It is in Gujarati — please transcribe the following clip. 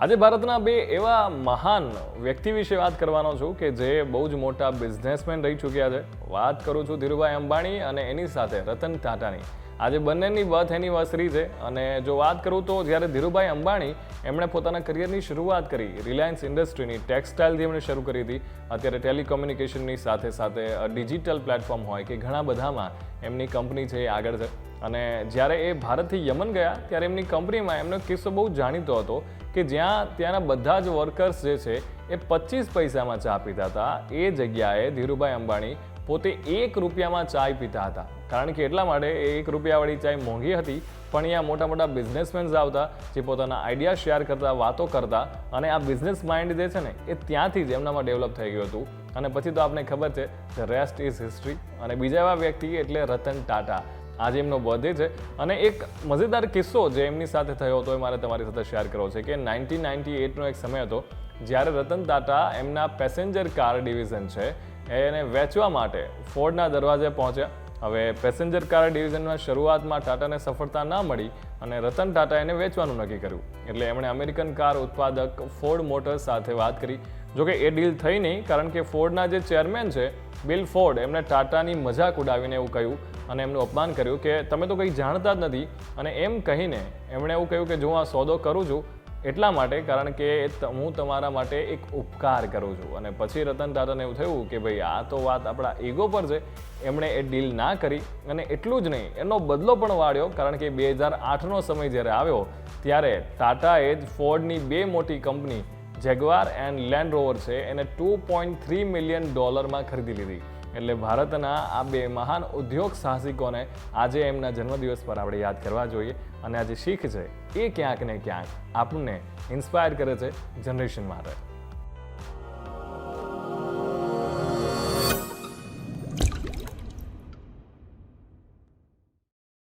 આજે ભારતના બે એવા મહાન વ્યક્તિ વિશે વાત કરવાનો છું કે જે બહુ જ મોટા બિઝનેસમેન રહી ચૂક્યા છે. વાત કરું છું ધીરુભાઈ અંબાણી અને એની સાથે રતન ટાટાની. આજે બંનેની બર્થ એનિવર્સરી છે અને જો વાત કરું તો જ્યારે ધીરુભાઈ અંબાણી એમણે પોતાના કરિયરની શરૂઆત કરી રિલાયન્સ ઇન્ડસ્ટ્રીની ટેક્સટાઇલથી એમણે શરૂ કરી હતી. અત્યારે ટેલિકોમ્યુનિકેશનની સાથે સાથે ડિજિટલ પ્લેટફોર્મ હોય કે ઘણા બધામાં એમની કંપની છે એ આગળ છે. અને જ્યારે એ ભારતથી યમન ગયા ત્યારે એમની કંપનીમાં એમનો કિસ્સો બહુ જાણીતો હતો કે જ્યાં ત્યાંના બધા જ વર્કર્સ જે છે એ 25 પૈસામાં ચા પીતા હતા, એ જગ્યાએ ધીરુભાઈ અંબાણી પોતે 1 રૂપિયામાં ચાય પીતા હતા. કારણ કે એટલા માટે એ 1 રૂપિયાવાળી ચાય મોંઘી હતી, પણ અહીંયા મોટા મોટા બિઝનેસમેન્સ આવતા જે પોતાના આઈડિયા શેર કરતા, વાતો કરતા, અને આ બિઝનેસ માઇન્ડ જે છે ને એ ત્યાંથી જ એમનામાં ડેવલપ થઈ ગયું હતું. અને પછી તો આપને ખબર છે ધ રેસ્ટ ઇઝ હિસ્ટ્રી. અને બીજા એવા વ્યક્તિ એટલે રતન ટાટા. આજે એમનો બર્થડે છે અને એક મજેદાર કિસ્સો જે એમની સાથે થયો હતો એ મારે તમારી સાથે શેર કરવો છે કે 1998નો એક સમય હતો જ્યારે રતન ટાટા એમના પેસેન્જર કાર ડિવિઝન છે એને વેચવા માટે ફોર્ડના દરવાજે પહોંચ્યા. હવે પેસેન્જર કાર ડિવિઝનમાં શરૂઆતમાં ટાટાને સફળતા ના મળી અને રતન ટાટા એને વેચવાનું નક્કી કર્યું. એટલે એમણે અમેરિકન કાર ઉત્પાદક ફોર્ડ મોટર્સ સાથે વાત કરી. જોકે એ ડીલ થઈ નહીં, કારણ કે ફોર્ડના જે ચેરમેન છે બિલ ફોર્ડ એમણે ટાટાની મજાક ઉડાવીને એવું કહ્યું અને એમનું અપમાન કર્યું કે તમે તો કંઈ જાણતા જ નથી. અને એમ કહીને એમણે એવું કહ્યું કે જો આ સોદો કરું છું એટલા માટે કારણ કે હું તમારા માટે એક ઉપકાર કરું છું. અને પછી રતન ટાટાને એવું થયું કે ભાઈ આ તો વાત આપણા ઈગો પર છે. એમણે એ ડીલ ના કરી અને એટલું જ નહીં એનો બદલો પણ વાળ્યો, કારણ કે 2008નો સમય જ્યારે આવ્યો ત્યારે ટાટાએ જ ફોર્ડની 2 મોટી company Jaguar and land rover છે એને $2.3 મિલિયન ખરીદી લીધી. એટલે ભારતના આ 2 મહાન ઉદ્યોગ સાહસિકોને આજે એમના જન્મદિવસ પર આપણે યાદ કરવા જોઈએ. અને આ જે શીખ છે એ ક્યાંક ને ક્યાંક આપણને ઇન્સ્પાયર કરે છે જનરેશન માટે.